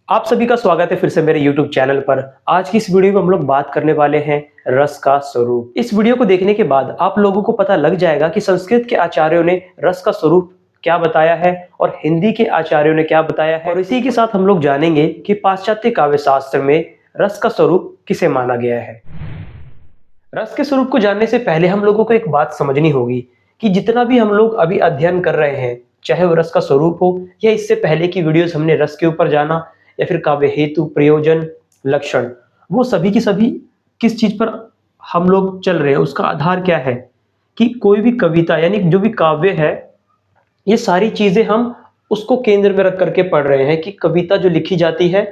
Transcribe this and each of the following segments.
आप सभी का स्वागत है फिर से मेरे YouTube चैनल पर। आज की इस वीडियो में हम लोग बात करने वाले हैं रस का स्वरूप। इस वीडियो को देखने के बाद आप लोगों को पता लग जाएगा कि संस्कृत के आचार्यों ने रस का स्वरूप क्या बताया है और हिंदी के आचार्यों ने क्या बताया है, और इसी के साथ हम लोग जानेंगे कि पाश्चात्य काव्य शास्त्र में रस का स्वरूप किसे माना गया है। रस के स्वरूप को जानने से पहले हम लोगों को एक बात समझनी होगी कि जितना भी हम लोग अभी अध्ययन कर रहे हैं, चाहे वो रस का स्वरूप हो या इससे पहले की वीडियोस हमने रस के ऊपर जाना या फिर काव्य हेतु, प्रयोजन, लक्षण, वो सभी की सभी किस चीज पर हम लोग चल रहे हैं, उसका आधार क्या है कि कोई भी कविता यानी जो भी काव्य है, ये सारी चीजें हम उसको केंद्र में रख करके पढ़ रहे हैं कि कविता जो लिखी जाती है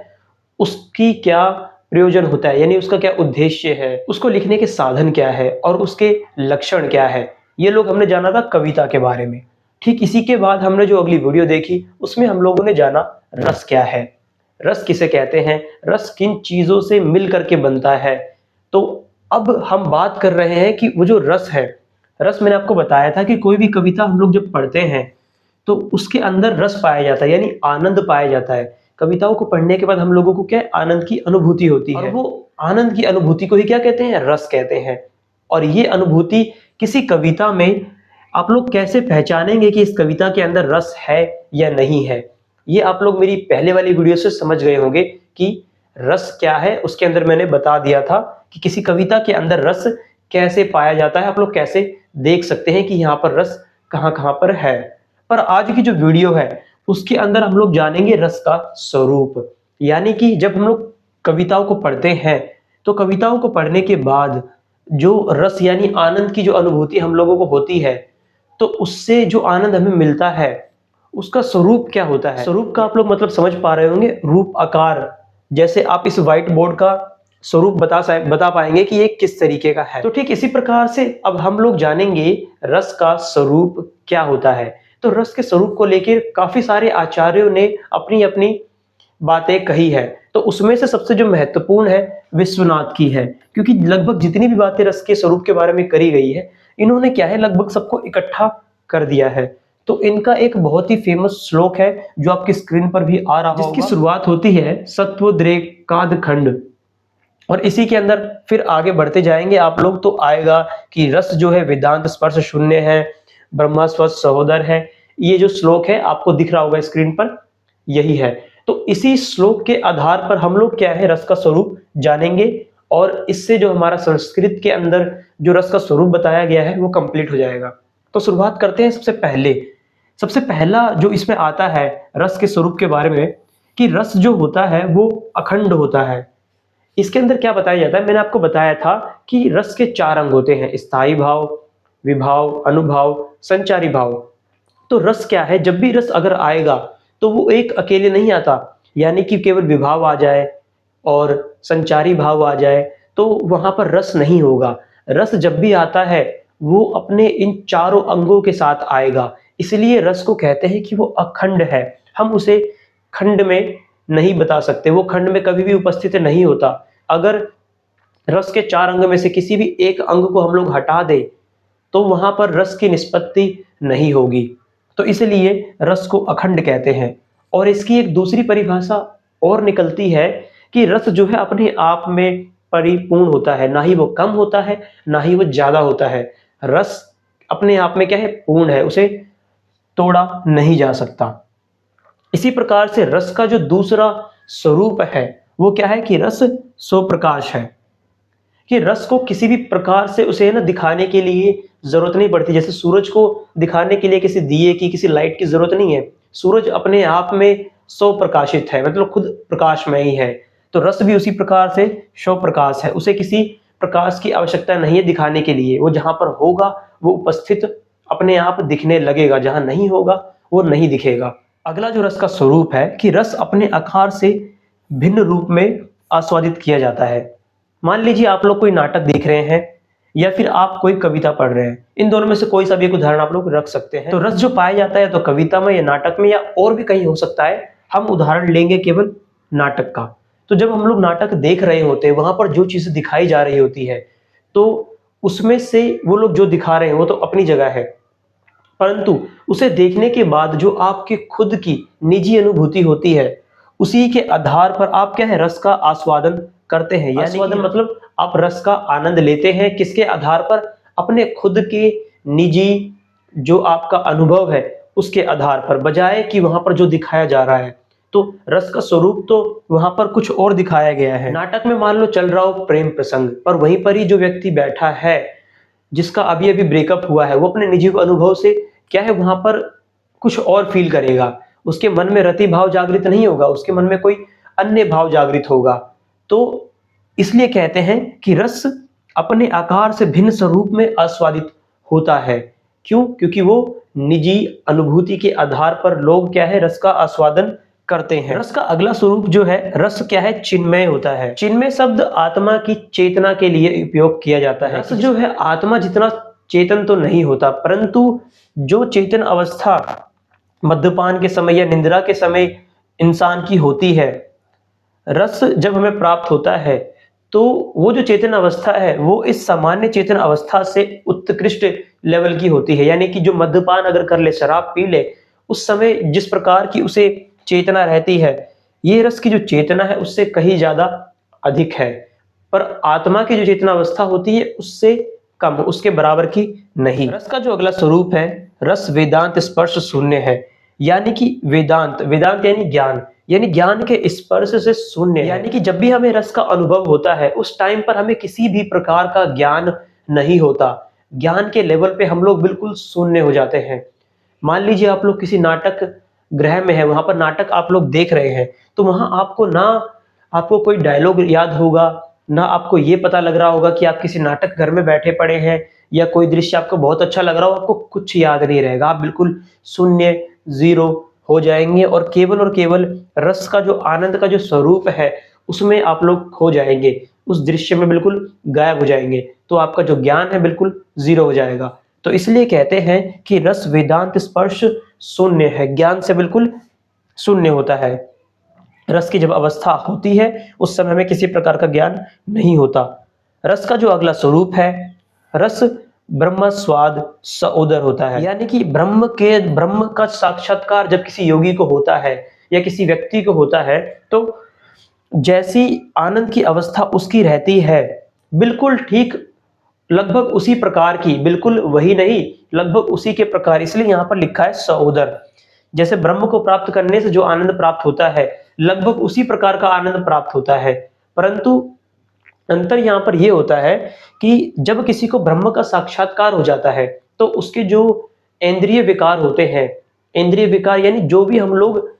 उसकी क्या प्रयोजन होता है, यानी उसका क्या उद्देश्य है, उसको लिखने के साधन क्या है और उसके लक्षण क्या है। ये लोग हमने जाना था कविता के बारे में। ठीक इसी के बाद हमने जो अगली वीडियो देखी उसमें हम लोगों ने जाना रस क्या है, रस किसे कहते हैं, रस किन चीजों से मिल करके बनता है। तो अब हम बात कर रहे हैं कि वो जो रस है, रस मैंने आपको बताया था कि कोई भी कविता हम लोग जब पढ़ते हैं तो उसके अंदर रस पाया जाता है, यानी आनंद पाया जाता है। कविताओं को पढ़ने के बाद हम लोगों को क्या है, आनंद की अनुभूति होती है, और वो आनंद की अनुभूति को ही क्या कहते हैं, रस कहते हैं। और ये अनुभूति किसी कविता में आप लोग कैसे पहचानेंगे कि इस कविता के अंदर रस है या नहीं है, ये आप लोग मेरी पहले वाली वीडियो से समझ गए होंगे कि रस क्या है। उसके अंदर मैंने बता दिया था कि किसी कविता के अंदर रस कैसे पाया जाता है, आप लोग कैसे देख सकते हैं कि यहाँ पर रस कहाँ कहाँ पर है। पर आज की जो वीडियो है उसके अंदर हम लोग जानेंगे रस का स्वरूप, यानी कि जब हम लोग कविताओं को पढ़ते हैं तो कविताओं को पढ़ने के बाद जो रस यानी आनंद की जो अनुभूति हम लोगों को होती है, तो उससे जो आनंद हमें मिलता है उसका स्वरूप क्या होता है। स्वरूप का आप लोग मतलब समझ पा रहे होंगे, रूप आकार। जैसे आप इस व्हाइट बोर्ड का स्वरूप बता पाएंगे कि ये किस तरीके का है, तो ठीक इसी प्रकार से अब हम लोग जानेंगे रस का स्वरूप क्या होता है। तो रस के स्वरूप को लेकर काफी सारे आचार्यों ने अपनी अपनी बातें कही है, तो उसमें से सबसे जो महत्वपूर्ण है विश्वनाथ की है, क्योंकि लगभग जितनी भी बातें रस के स्वरूप के बारे में करी गई है, इन्होंने क्या है लगभग सबको इकट्ठा कर दिया है। तो इनका एक बहुत ही फेमस श्लोक है जो आपकी स्क्रीन पर भी आ रहा होगा, जिसकी शुरुआत होती है सत्वोद्रेकाद खंड, और इसी के अंदर फिर आगे बढ़ते जाएंगे आप लोग तो आएगा कि रस जो है वेदांत स्पर्श शून्य है, ब्रह्मा स्वस्थ सहोदर है। ये जो श्लोक है आपको दिख रहा होगा स्क्रीन पर, यही है। तो इसी श्लोक के आधार पर हम लोग क्या है रस का स्वरूप जानेंगे, और इससे जो हमारा संस्कृत के अंदर जो रस का स्वरूप बताया गया है वो कंप्लीट हो जाएगा। तो शुरुआत करते हैं सबसे पहला जो इसमें आता है रस के स्वरूप के बारे में, कि रस जो होता है वो अखंड होता है। इसके अंदर क्या बताया जाता है, मैंने आपको बताया था कि रस के 4 अंग होते हैं, स्थायी भाव, विभाव, अनुभाव, संचारी भाव। तो रस क्या है, जब भी रस अगर आएगा तो वो एक अकेले नहीं आता, यानी कि केवल विभाव आ जाए और संचारी भाव आ जाए तो वहां पर रस नहीं होगा। रस जब भी आता है वो अपने इन चारों अंगों के साथ आएगा, इसलिए रस को कहते हैं कि वो अखंड है। हम उसे खंड में नहीं बता सकते, वो खंड में कभी भी उपस्थित नहीं होता। अगर रस के 4 अंग में से किसी भी एक अंग को हम लोग हटा दें तो वहां पर रस की निष्पत्ति नहीं होगी, तो इसलिए रस को अखंड कहते हैं। और इसकी एक दूसरी परिभाषा और निकलती है कि रस जो है अपने आप में परिपूर्ण होता है, ना ही वो कम होता है ना ही वो ज्यादा होता है। रस अपने आप में क्या है, पूर्ण है, उसे तोड़ा नहीं जा सकता। इसी प्रकार से रस का जो दूसरा स्वरूप है वो क्या है कि रस स्वप्रकाश है, कि रस को किसी भी प्रकार से उसे ना दिखाने के लिए जरूरत नहीं पड़ती। जैसे सूरज को दिखाने के लिए किसी दिए की, किसी लाइट की जरूरत नहीं है, सूरज अपने आप में स्वप्रकाशित है, मतलब खुद प्रकाशमय ही है। तो रस भी उसी प्रकार से स्वप्रकाश है, उसे किसी प्रकाश की आवश्यकता नहीं है दिखाने के लिए। वो जहां पर होगा वो उपस्थित अपने आप दिखने लगेगा, जहां नहीं होगा वो नहीं दिखेगा। अगला जो रस का स्वरूप है कि रस अपने आकार से भिन्न रूप में आस्वादित किया जाता है। मान लीजिए आप लोग कोई नाटक देख रहे हैं या फिर आप कोई कविता पढ़ रहे हैं, इन दोनों में से कोई सा भी एक उदाहरण आप लोग रख सकते हैं। तो रस जो पाया जाता है तो कविता में या नाटक में या और भी कहीं हो सकता है, हम उदाहरण लेंगे केवल नाटक का। तो जब हम लोग नाटक देख रहे होते हैं वहां पर जो चीजें दिखाई जा रही होती है, तो उसमें से वो लोग जो दिखा रहे हैं वो तो अपनी जगह है, परंतु उसे देखने के बाद जो आपकी खुद की निजी अनुभूति होती है उसी के आधार पर आप क्या है रस का आस्वादन करते हैं। यानी आस्वादन मतलब आप रस का आनंद लेते हैं, किसके आधार पर? अपने खुद के निजी जो आपका अनुभव है उसके आधार पर, बजाय कि वहां पर जो दिखाया जा रहा है। तो रस का स्वरूप तो वहां पर कुछ और दिखाया गया है। नाटक में मान लो चल रहा हो प्रेम प्रसंग, पर वहीं पर ही जो व्यक्ति बैठा है जिसका अभी अभी ब्रेकअप हुआ है, वो अपने निजी अनुभव से क्या है वहां पर कुछ और फील करेगा। उसके मन में रति भाव जागृत नहीं होगा, उसके मन में कोई अन्य भाव जागृत होगा। तो इसलिए कहते हैं कि रस अपने आकार से भिन्न स्वरूप में आस्वादित होता है। क्यों? क्योंकि वो निजी अनुभूति के आधार पर लोग क्या है रस का आस्वादन करते हैं। रस का अगला स्वरूप जो है, रस क्या है? चिन्मय होता है। चिन्मय शब्द आत्मा की चेतना के लिए उपयोग किया जाता है। रस जो है आत्मा जितना चेतन तो नहीं होता, परंतु जो चेतन अवस्था मद्यपान के समय या निंद्रा के समय इंसान की होती है, रस जब हमें प्राप्त होता है तो वो जो चेतन अवस्था है वो इस सामान्य चेतन अवस्था से उत्कृष्ट लेवल की होती है। यानी कि जो मद्यपान अगर कर ले, शराब पी ले, उस समय जिस प्रकार की उसे चेतना रहती है, ये रस की जो चेतना है उससे कहीं ज्यादा अधिक है। पर आत्मा की जो चेतना अवस्था होती है उससे कम, उसके बराबर की नहीं। रस का जो अगला स्वरूप है, रस वेदांत स्पर्श शून्य है। यानी कि वेदांत, वेदांत यानी ज्ञान, यानी ज्ञान के स्पर्श से शून्य। यानी कि जब भी हमें रस का अनुभव होता है उस टाइम पर हमें किसी भी प्रकार का ज्ञान नहीं होता। ज्ञान के लेवल पे हम लोग बिल्कुल शून्य हो जाते हैं। मान लीजिए आप लोग किसी नाटक गृह में है, वहां पर नाटक आप लोग देख रहे हैं, तो वहां आपको ना आपको कोई डायलॉग याद होगा, ना आपको ये पता लग रहा होगा कि आप किसी नाटक घर में बैठे पड़े हैं, या कोई दृश्य आपको बहुत अच्छा लग रहा हो, आपको कुछ याद नहीं रहेगा। आप बिल्कुल शून्य, जीरो हो जाएंगे और केवल रस का जो आनंद का जो स्वरूप है उसमें आप लोग खो जाएंगे, उस दृश्य में बिल्कुल गायब हो जाएंगे। तो आपका जो ज्ञान है बिल्कुल जीरो हो जाएगा। तो इसलिए कहते हैं कि रस वेदांत स्पर्श शून्य है, ज्ञान से बिल्कुल शून्य होता है। रस की जब अवस्था होती है उस समय में किसी प्रकार का ज्ञान नहीं होता। रस का जो अगला स्वरूप है, रस ब्रह्म स्वाद सओदर होता है। यानी कि ब्रह्म का साक्षात्कार जब किसी योगी को होता है या किसी व्यक्ति को होता है, तो जैसी आनंद की अवस्था उसकी रहती है, बिल्कुल ठीक लगभग उसी प्रकार की, बिल्कुल वही नहीं, लगभग उसी के प्रकार। इसलिए यहां पर लिखा है सओदर। जैसे ब्रह्म को प्राप्त करने से जो आनंद प्राप्त होता है, लगभग उसी प्रकार का आनंद प्राप्त होता है। परंतु अंतर यहां पर यह होता है कि जब किसी को ब्रह्म का साक्षात्कार हो जाता है तो उसके जो इंद्रिय विकार होते हैं, इंद्रिय विकार यानी जो भी हम लोग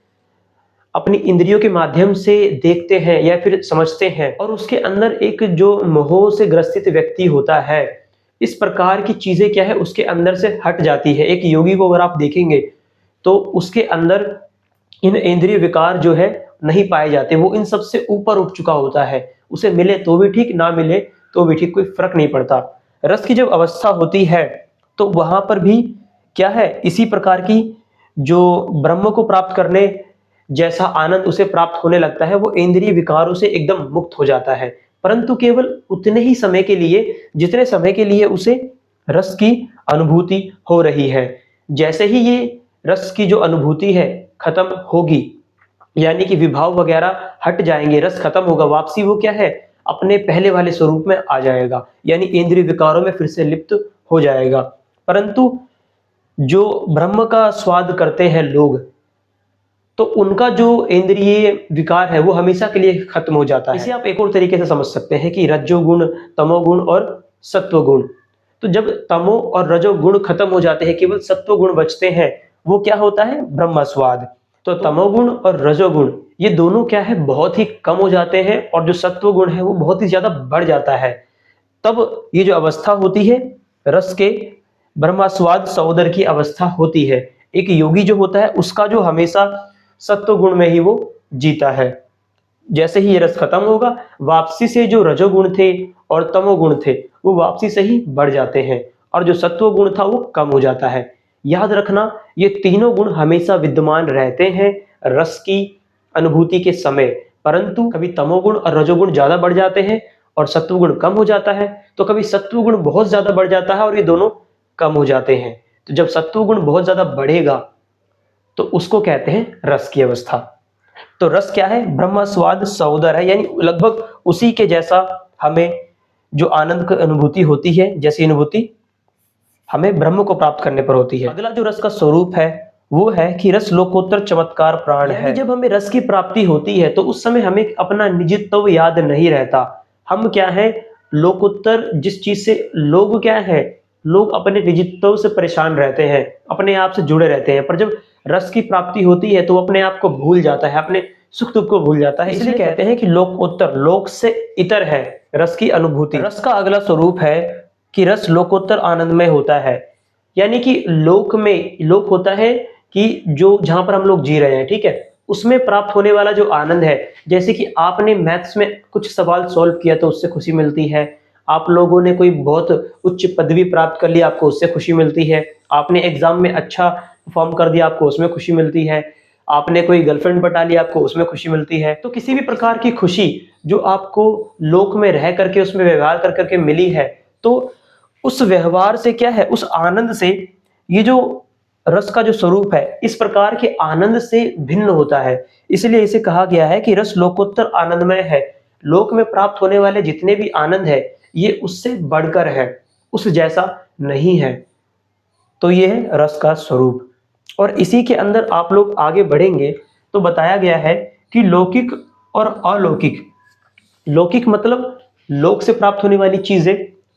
अपनी इंद्रियों के माध्यम से देखते हैं या फिर समझते हैं, और उसके अंदर एक जो मोह से ग्रसित व्यक्ति होता है, इस प्रकार की चीजें क्या है उसके अंदर से हट जाती है। एक योगी को अगर आप देखेंगे तो उसके अंदर इन इंद्रिय विकार जो है नहीं पाए जाते, वो इन सब से ऊपर उठ चुका होता है। उसे मिले तो भी ठीक, ना मिले तो भी ठीक, कोई फर्क नहीं पड़ता। रस की जब अवस्था होती है तो वहां पर भी क्या है, इसी प्रकार की जो ब्रह्म को प्राप्त करने जैसा आनंद उसे प्राप्त होने लगता है, वो इंद्रिय विकारों से एकदम मुक्त हो जाता है, परंतु केवल उतने ही समय के लिए जितने समय के लिए उसे रस की अनुभूति हो रही है। जैसे ही ये रस की जो अनुभूति है खत्म होगी, यानी कि विभाव वगैरह हट जाएंगे, रस खत्म होगा, वापसी वो क्या है अपने पहले वाले स्वरूप में आ जाएगा, यानी इंद्रिय विकारों में फिर से लिप्त हो जाएगा। परंतु जो ब्रह्म का स्वाद करते हैं लोग, तो उनका जो इंद्रिय विकार है वो हमेशा के लिए खत्म हो जाता है। इसे आप एक और तरीके से समझ सकते हैं कि रजोगुण, तमोगुण और सत्वगुण। तो जब तमो और रजोगुण खत्म हो जाते हैं, केवल सत्वगुण बचते हैं, वो क्या होता है, ब्रह्म स्वाद। तो तमोगुण और रजोगुण ये दोनों क्या है बहुत ही कम हो जाते हैं, और जो सत्वगुण है वो बहुत ही ज्यादा बढ़ जाता है। तब ये जो अवस्था होती है रस के ब्रह्मास्वाद सहोदर की अवस्था होती है। एक योगी जो होता है उसका जो हमेशा सत्व गुण में ही वो जीता है। जैसे ही ये रस खत्म होगा, वापसी से जो रजोगुण थे और तमोगुण थे वो वापसी से ही बढ़ जाते हैं, और जो सत्व गुण था वो कम हो जाता है। याद रखना, ये तीनों गुण हमेशा विद्यमान रहते हैं रस की अनुभूति के समय, परंतु कभी तमोगुण और रजोगुण ज्यादा बढ़ जाते हैं और सत्वगुण कम हो जाता है, तो कभी सत्वगुण बहुत ज्यादा बढ़ जाता है और ये दोनों कम हो जाते हैं। तो जब सत्वगुण बहुत ज्यादा बढ़ेगा तो उसको कहते हैं रस की अवस्था। तो रस क्या है? ब्रह्म स्वाद सहोदर है, यानी लगभग उसी के जैसा हमें जो आनंद की अनुभूति होती है, जैसी अनुभूति हमें ब्रह्म को प्राप्त करने पर होती है। अगला जो रस का स्वरूप है वो है कि रस लोकोत्तर चमत्कार प्राण है। जब हमें रस की प्राप्ति होती है तो उस समय हमें अपना निजत्व याद नहीं रहता। हम क्या है? लोकोत्तर, जिस चीज से लोग क्या है, लोग अपने निजत्व से परेशान रहते हैं, अपने आप से जुड़े रहते हैं, पर जब रस की प्राप्ति होती है तो वो अपने आप को भूल जाता है, अपने सुख दुख को भूल जाता है। इसलिए कहते हैं कि लोकोत्तर, लोक से इतर है रस की अनुभूति। रस का अगला स्वरूप है कि रस लोकोत्तर आनंदमय होता है, यानी कि लोक में, लोक होता है कि जो जहां पर हम लोग जी रहे हैं, ठीक है, उसमें प्राप्त होने वाला जो आनंद है, जैसे कि आपने मैथ्स में कुछ सवाल सॉल्व किया तो उससे खुशी मिलती है, आप लोगों ने कोई बहुत उच्च पदवी प्राप्त कर ली, आपको उससे खुशी मिलती है, आपने एग्जाम में अच्छा परफॉर्म कर दिया, आपको उसमें खुशी मिलती है, आपने कोई गर्लफ्रेंड पटा ली, आपको उसमें खुशी मिलती है। तो किसी भी प्रकार की खुशी जो आपको लोक में रह करके, उसमें व्यवहार कर करके मिली है, तो उस व्यवहार से क्या है, उस आनंद से, ये जो रस का जो स्वरूप है इस प्रकार के आनंद से भिन्न होता है। इसलिए इसे कहा गया है कि रस लोकोत्तर आनंदमय है। लोक में प्राप्त होने वाले जितने भी आनंद है ये उससे बढ़कर है, उस जैसा नहीं है। तो ये है रस का स्वरूप। और इसी के अंदर आप लोग आगे बढ़ेंगे तो बताया गया है कि लौकिक और अलौकिक। लौकिक मतलब लोक से प्राप्त होने वाली चीजें,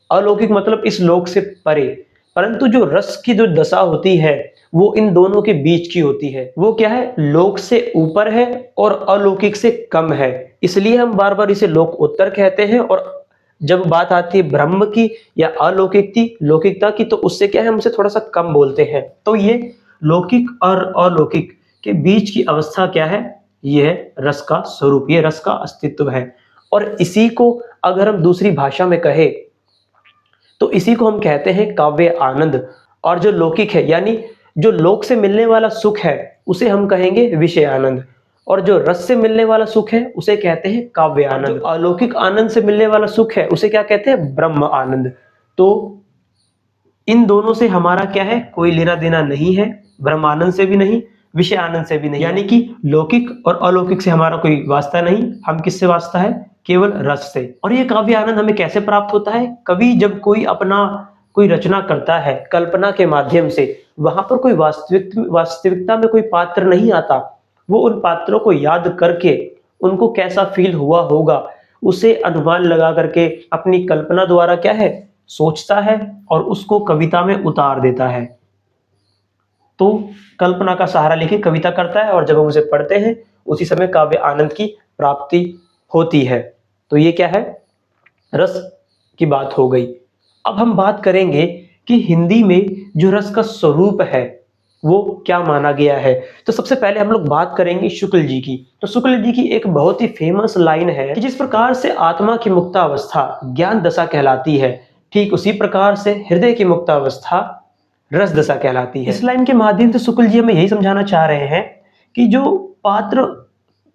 अलौकिक मतलब इस लोक से परे। परंतु जो रस की जो दशा होती है वो इन दोनों के बीच की होती है। वो क्या है? लोक से ऊपर है और अलौकिक से कम है। इसलिए हम बार बार इसे लोकोत्तर कहते हैं। और जब बात आती है ब्रह्म की या लौकिकता की, तो उससे क्या है, हम उसे थोड़ा सा कम बोलते हैं। तो ये लौकिक और अलौकिक के बीच की अवस्था क्या है? ये है रस का स्वरूप, ये रस का अस्तित्व है। और इसी को अगर हम दूसरी भाषा में कहें तो इसी को हम कहते हैं काव्य आनंद। और जो लौकिक है, यानी जो लोक से मिलने वाला सुख है, उसे हम कहेंगे विषय आनंद। और जो रस से मिलने वाला सुख है उसे कहते हैं काव्य आनंद। अलौकिक आनंद से मिलने वाला सुख है उसे क्या कहते हैं? ब्रह्म आनंद। तो इन दोनों से हमारा क्या है? कोई लेना देना नहीं है, ब्रह्मानंद से भी नहीं, विषय आनंद से भी नहीं। यानी कि लौकिक और अलौकिक से हमारा कोई वास्ता नहीं। हम किससे वास्ता है? केवल रस से। और ये काव्य आनंद हमें कैसे प्राप्त होता है? कवि जब कोई रचना करता है कल्पना के माध्यम से, वहां पर कोई वास्तविकता में कोई पात्र नहीं आता, वो उन पात्रों को याद करके उनको कैसा फील हुआ होगा उसे अनुमान लगा करके अपनी कल्पना द्वारा क्या है, सोचता है और उसको कविता में उतार देता है। तो कल्पना का सहारा लेके कविता करता है और जब हम उसे पढ़ते हैं उसी समय काव्य आनंद की प्राप्ति होती है। तो ये क्या है? रस की बात हो गई। अब हम बात करेंगे कि हिंदी में जो रस का स्वरूप है वो क्या माना गया है। तो सबसे पहले हम लोग बात करेंगे शुक्ल जी की। तो शुक्ल जी की एक बहुत ही फेमस लाइन है कि जिस प्रकार से आत्मा की मुक्तावस्था ज्ञान दशा कहलाती है, ठीक उसी प्रकार से हृदय की मुक्तावस्था रस दशा कहलाती है। इस लाइन के माध्यम से शुक्ल जी हमें यही समझाना चाह रहे हैं कि जो पात्र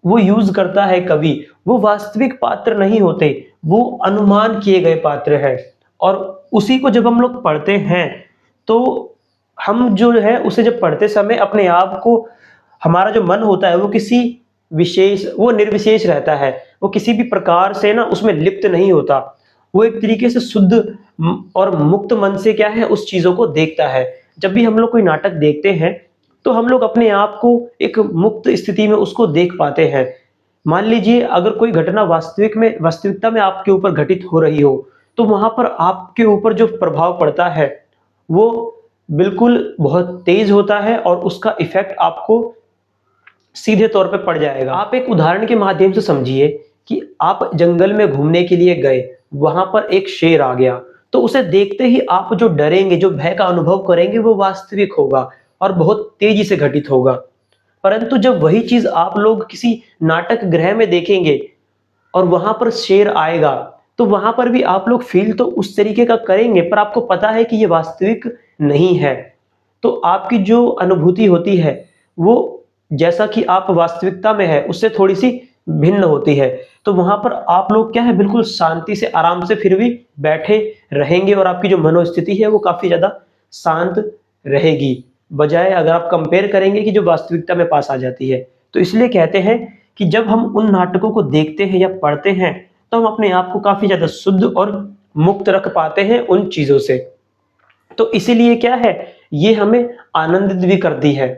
वो यूज करता है कवि, वो वास्तविक पात्र नहीं होते, वो अनुमान किए गए पात्र हैं। और उसी को जब हम लोग पढ़ते हैं तो हम जो है उसे जब पढ़ते समय अपने आप को, हमारा जो मन होता है वो किसी विशेष, वो निर्विशेष रहता है, वो किसी भी प्रकार से ना उसमें लिप्त नहीं होता। वो एक तरीके से शुद्ध और मुक्त मन से क्या है, उस चीजों को देखता है। जब भी हम लोग कोई नाटक देखते हैं तो हम लोग अपने आप को एक मुक्त स्थिति में उसको देख पाते हैं। मान लीजिए अगर कोई घटना वास्तविकता में आपके ऊपर घटित हो रही हो, तो वहां पर आपके ऊपर जो प्रभाव पड़ता है वो बिल्कुल बहुत तेज होता है और उसका इफेक्ट आपको सीधे तौर पे पड़ जाएगा। आप एक उदाहरण के माध्यम से समझिए कि आप जंगल में घूमने के लिए गए, वहां पर एक शेर आ गया, तो उसे देखते ही आप जो डरेंगे, जो भय का अनुभव करेंगे वो वास्तविक होगा और बहुत तेजी से घटित होगा। परंतु जब वही चीज आप लोग किसी नाटक गृह में देखेंगे और वहां पर शेर आएगा, तो वहां पर भी आप लोग फील तो उस तरीके का करेंगे, पर आपको पता है कि ये वास्तविक नहीं है। तो आपकी जो अनुभूति होती है वो, जैसा कि आप वास्तविकता में है उससे थोड़ी सी भिन्न होती है। तो वहां पर आप लोग क्या है, बिल्कुल शांति से आराम से फिर भी बैठे रहेंगे और आपकी जो मनोस्थिति है वो काफी ज्यादा शांत रहेगी, बजाय अगर आप कंपेयर करेंगे कि जो वास्तविकता में पास आ जाती है। तो इसलिए कहते हैं कि जब हम उन नाटकों को देखते हैं या पढ़ते हैं तो हम अपने आप को काफी ज्यादा शुद्ध और मुक्त रख पाते हैं उन चीजों से। तो इसीलिए क्या है, ये हमें आनंदित भी करती है।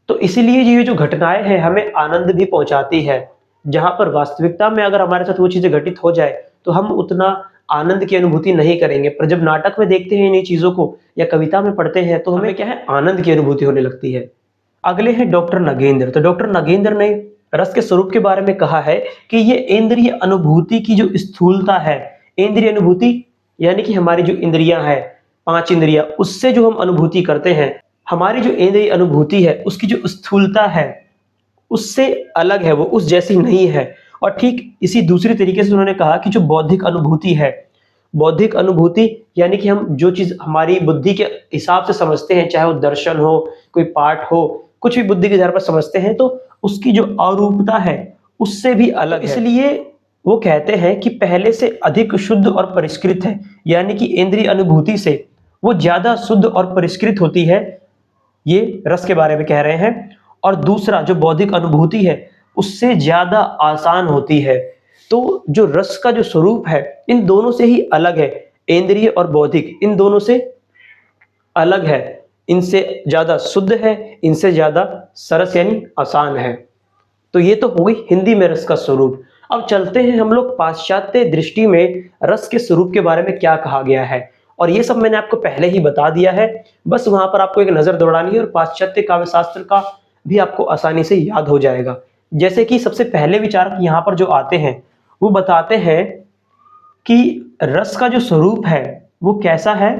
तो इसीलिए ये जो घटनाएं हैं हमें आनंद भी पहुंचाती है। जहां पर वास्तविकता में अगर हमारे साथ वो चीजें घटित हो जाए तो हम उतना आनंद की अनुभूति नहीं करेंगे, पर जब नाटक में देखते हैं इन्हीं चीजों को या कविता में पढ़ते हैं तो हमें क्या है, आनंद की अनुभूति होने लगती है। अगले हैं डॉक्टर नगेंद्र। तो डॉक्टर नगेंद्र ने रस के स्वरूप के बारे में कहा है कि ये इंद्रिय अनुभूति की जो स्थूलता है, इंद्रिय अनुभूति यानी कि हमारी जो इंद्रियां हैं, 5 इंद्रियां, उससे जो हम अनुभूति करते हैं, हमारी जो इंद्रिय अनुभूति है उसकी जो स्थूलता है उससे अलग है, वो उस जैसी नहीं है। और ठीक इसी दूसरी तरीके से उन्होंने कहा कि जो बौद्धिक अनुभूति है, बौद्धिक अनुभूति यानी कि हम जो चीज हमारी बुद्धि के हिसाब से समझते हैं, चाहे वो दर्शन हो, कोई पाठ हो, कुछ भी बुद्धि के आधार पर समझते हैं, तो उसकी जो अरूपता है उससे भी अलग है। इसलिए वो कहते हैं कि पहले से अधिक शुद्ध और परिष्कृत है, यानी कि इंद्रिय अनुभूति से वो ज्यादा शुद्ध और परिष्कृत होती है, ये रस के बारे में कह रहे हैं। और दूसरा जो बौद्धिक अनुभूति है उससे ज्यादा आसान होती है। तो जो रस का जो स्वरूप है इन दोनों से ही अलग है, इंद्रिय और बौद्धिक इन दोनों से अलग है, इनसे ज्यादा शुद्ध है, इनसे ज्यादा सरस यानी आसान है। तो ये तो हो गई हिंदी में रस का स्वरूप। अब चलते हैं हम लोग पाश्चात्य दृष्टि में रस के स्वरूप के बारे में क्या कहा गया है, और ये सब मैंने आपको पहले ही बता दिया है, बस वहां पर आपको एक नजर दौड़ानी है और पाश्चात्य काव्य शास्त्र का भी आपको आसानी से याद हो जाएगा। जैसे कि सबसे पहले विचारक यहाँ पर जो आते हैं वो बताते हैं कि रस का जो स्वरूप है वो कैसा है,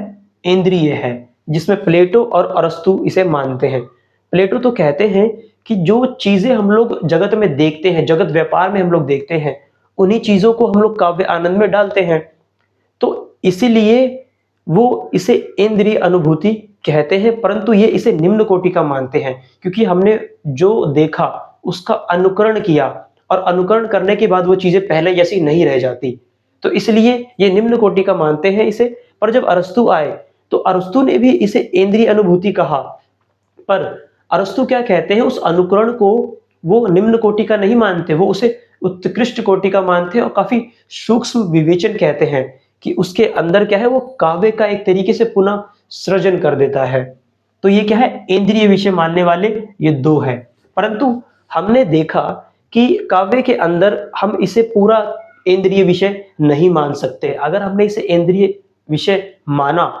इंद्रिय है, जिसमें प्लेटो और अरस्तु इसे मानते हैं। प्लेटो तो कहते हैं कि जो चीजें हम लोग जगत में देखते हैं, जगत व्यापार में हम लोग देखते हैं, उन्हीं चीजों को हम लोग काव्य आनंद में डालते हैं। तो इसीलिए वो इसे इंद्रिय अनुभूति कहते हैं, परंतु ये इसे निम्न कोटि का मानते हैं, क्योंकि हमने जो देखा उसका अनुकरण किया और अनुकरण करने के बाद वो चीजें पहले जैसी नहीं रह जाती, तो इसलिए ये निम्न कोटि का मानते हैं इसे। पर जब अरस्तु आए तो अरस्तु ने भी इसे इंद्रिय अनुभूति कहा, पर अरस्तु क्या कहते हैं, उस अनुकरण को वो निम्न कोटि का नहीं मानते, वो उसे उत्कृष्ट कोटि का मानते हैं और काफी सूक्ष्म विवेचन कहते हैं कि उसके अंदर क्या है, वो काव्य का एक तरीके से पुनः सृजन कर देता है। तो ये क्या है, इंद्रिय विषय मानने वाले ये दो है। परंतु हमने देखा कि काव्य के अंदर हम इसे पूरा इंद्रिय विषय नहीं मान सकते। अगर हमने इसे इंद्रिय विषय माना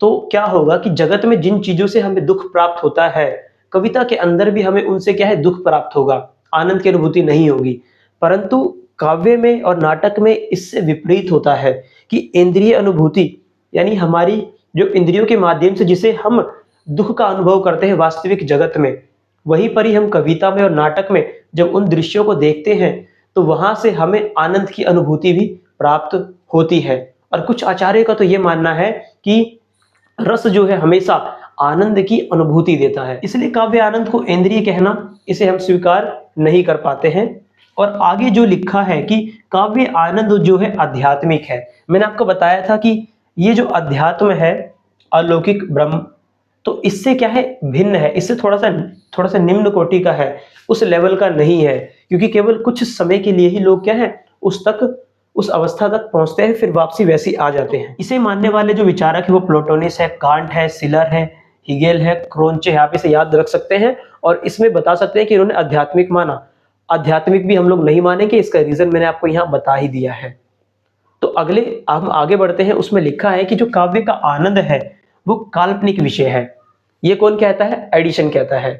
तो क्या होगा कि जगत में जिन चीजों से हमें दुख प्राप्त होता है, कविता के अंदर भी हमें उनसे क्या है, दुख प्राप्त होगा, आनंद की अनुभूति नहीं होगी। परंतु काव्य में और नाटक में इससे विपरीत होता है कि इंद्रिय अनुभूति यानी हमारी जो इंद्रियों के माध्यम से जिसे हम दुख का अनुभव करते हैं वास्तविक जगत में, वहीं पर ही हम कविता में और नाटक में जब उन दृश्यों को देखते हैं तो वहां से हमें आनंद की अनुभूति भी प्राप्त होती है। और कुछ आचार्य का तो ये मानना है कि रस जो है हमेशा आनंद की अनुभूति देता है, इसलिए काव्य आनंद को इंद्रिय कहना इसे हम स्वीकार नहीं कर पाते हैं। और आगे जो लिखा है कि काव्य आनंद जो है आध्यात्मिक है। मैंने आपको बताया था कि ये जो अध्यात्म है, अलौकिक ब्रह्म, तो इससे क्या है, भिन्न है, इससे थोड़ा सा निम्न कोटि का है, उस लेवल का नहीं है, क्योंकि केवल कुछ समय के लिए ही लोग क्या है उस अवस्था तक पहुंचते हैं, फिर वापसी वैसी आ जाते हैं। इसे मानने वाले जो विचारक है वो प्लोटोनिस है, कांट है, सिलर है, हिगेल है, क्रोंचे है, आप इसे याद रख सकते हैं और इसमें बता सकते हैं कि इन्होंने आध्यात्मिक माना। आध्यात्मिक भी हम लोग नहीं मानेंगे, इसका रीजन मैंने आपको यहाँ बता ही दिया है। तो अगले हम आगे बढ़ते हैं, उसमें लिखा है कि जो काव्य का आनंद है वो काल्पनिक विषय है। ये कौन कहता है, एडिशन कहता है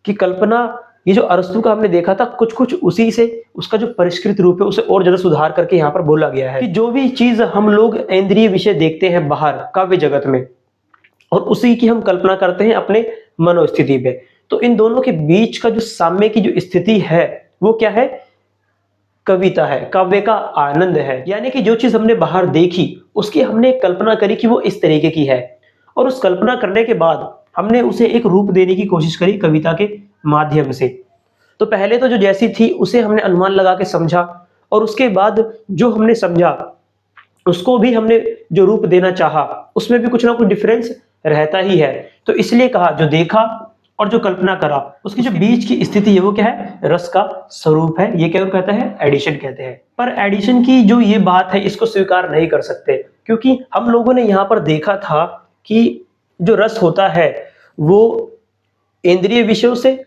कि कल्पना, ये जो अरस्तु का हमने देखा था, कुछ कुछ उसी से उसका जो परिष्कृत रूप है उसे और ज्यादा सुधार करके यहाँ पर बोला गया है कि जो भी चीज हम लोग इंद्रिय विषय देखते हैं बाहर काव्य जगत में और उसी की हम कल्पना करते हैं अपने मनोस्थिति पे, तो इन दोनों के बीच का जो साम्य की जो स्थिति है वो क्या है, कविता है, काव्य का आनंद है। यानी कि जो चीज हमने बाहर देखी उसकी हमने कल्पना करी कि वो इस तरीके की है, और उस कल्पना करने के बाद हमने उसे एक रूप देने की कोशिश करी कविता के माध्यम से। तो पहले तो जो जैसी थी उसे हमने अनुमान लगा के समझा, और उसके बाद जो हमने समझा उसको भी हमने जो रूप देना चाहा, उसमें भी कुछ ना कुछ डिफरेंस रहता ही है। तो इसलिए कहा जो देखा और जो कल्पना करा उसकी जो बीच की स्थिति है वो क्या है, रस का स्वरूप है। ये क्या कहते हैं, एडिशन कहते हैं। पर एडिशन की जो ये बात है इसको स्वीकार नहीं कर सकते, क्योंकि हम लोगों ने यहाँ पर देखा था कि जो रस होता है वो इंद्रिय विषयों से,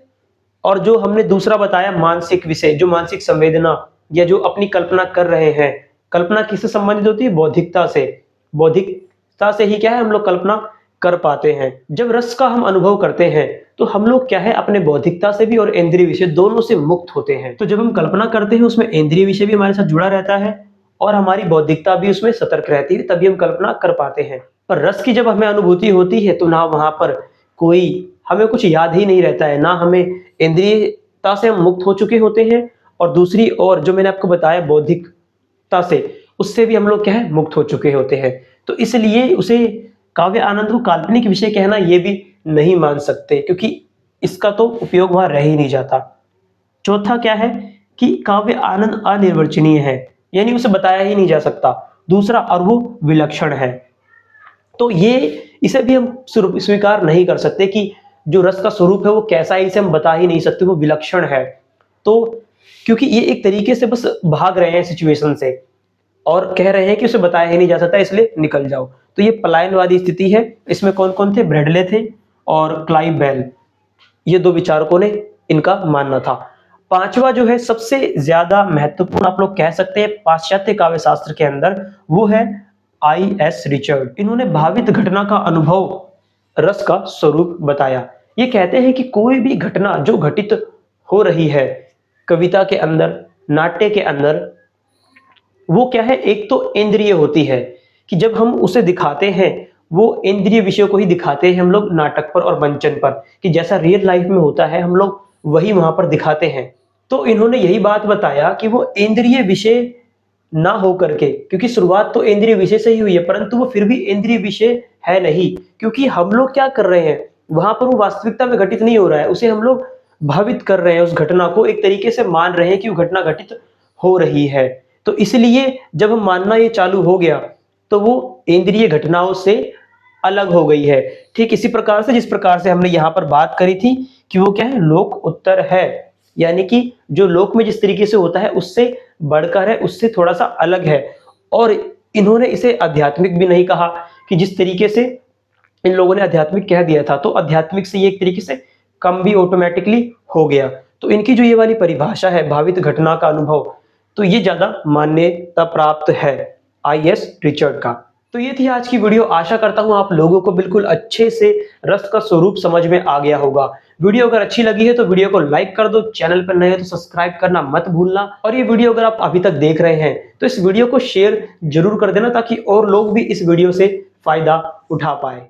और जो हमने दूसरा बताया मानसिक विषय, जो मानसिक संवेदना या जो अपनी कल्पना कर रहे हैं, कल्पना किससे संबंधित होती है, बौद्धिकता से। बौद्धिकता से ही क्या है, हम लोग कल्पना कर पाते हैं। जब रस का हम अनुभव करते हैं तो हम लोग क्या है, अपने बौद्धिकता से भी और इंद्रिय विषय दोनों से मुक्त होते हैं। तो जब हम कल्पना करते हैं उसमें इंद्रिय विषय भी हमारे साथ जुड़ा रहता है और हमारी बौद्धिकता भी उसमें सतर्क रहती है, तभी हम कल्पना कर पाते हैं। पर रस की जब हमें अनुभूति होती है तो ना वहां पर कोई हमें कुछ याद ही नहीं रहता है, ना हमें इंद्रियता से हम मुक्त हो चुके होते हैं, और दूसरी ओर जो मैंने आपको बताया बौद्धिकता से, उससे भी हम लोग क्या है, मुक्त हो चुके होते हैं। तो इसलिए उसे काव्य आनंद को काल्पनिक विषय कहना ये भी नहीं मान सकते, क्योंकि इसका तो उपयोग वहां रह ही नहीं जाता। चौथा क्या है कि काव्य आनंद अनिर्वचनीय है, यानी उसे बताया ही नहीं जा सकता। दूसरा, और वो विलक्षण है। तो ये इसे भी हम स्वीकार नहीं कर सकते कि जो रस का स्वरूप है वो कैसा है, इसे हम बता ही नहीं सकते, वो विलक्षण है। तो क्योंकि ये एक तरीके से बस भाग रहे हैं सिचुएशन से और कह रहे हैं कि उसे बताया ही नहीं जा सकता, इसलिए निकल जाओ। तो ये पलायनवादी स्थिति है। इसमें कौन कौन थे, ब्रैडले थे और क्लाइव बेल, ये दो विचारकों ने इनका मानना था। पांचवा जो है सबसे ज्यादा महत्वपूर्ण आप लोग कह सकते हैं पाश्चात्य काव्य शास्त्र के अंदर, वो है I.S. रिचर्ड। इन्होंने भावित घटना का अनुभव रस का स्वरूप बताया। ये कहते हैं कि कोई भी घटना जो घटित हो रही है कविता के अंदर, नाट्य के अंदर, वो क्या है, एक तो इंद्रिय होती है कि जब हम उसे दिखाते हैं वो इंद्रिय विषयों को ही दिखाते हैं हम लोग नाटक पर और मंचन पर, कि जैसा रियल लाइफ में होता है हम लोग वही वहां पर दिखाते हैं। तो इन्होंने यही बात बताया कि वो इंद्रिय विषय ना हो करके, क्योंकि शुरुआत तो इंद्रिय विषय से ही हुई है, परंतु वो फिर भी इंद्रिय विषय है नहीं, क्योंकि हम लोग क्या कर रहे हैं, वहां पर वो वास्तविकता में घटित नहीं हो रहा है, उसे हम लोग भावित कर रहे हैं, उस घटना को एक तरीके से मान रहे हैं कि वो घटना घटित हो रही है। तो इसलिए जब हम मानना ये चालू हो गया तो वो इंद्रिय घटनाओं से अलग हो गई है। ठीक इसी प्रकार से जिस प्रकार से हमने यहाँ पर बात करी थी कि वो क्या है, लोक उत्तर है, यानी कि जो लोक में जिस तरीके से होता है उससे बढ़कर है, उससे थोड़ा सा अलग है। और इन्होंने इसे आध्यात्मिक भी नहीं कहा, कि जिस तरीके से इन लोगों ने आध्यात्मिक कह दिया था तो आध्यात्मिक से ये एक तरीके से कम भी ऑटोमेटिकली हो गया। तो इनकी जो ये वाली परिभाषा है भावित घटना का अनुभव, तो ये ज्यादा मान्यता प्राप्त है I.S. रिचर्ड का। तो ये थी आज की वीडियो। आशा करता हूं आप लोगों को बिल्कुल अच्छे से रस का स्वरूप समझ में आ गया होगा। वीडियो अगर अच्छी लगी है तो वीडियो को लाइक कर दो, चैनल पर नए हो तो सब्सक्राइब करना मत भूलना, और ये वीडियो अगर आप अभी तक देख रहे हैं तो इस वीडियो को शेयर जरूर कर देना ताकि और लोग भी इस वीडियो से फायदा उठा पाए।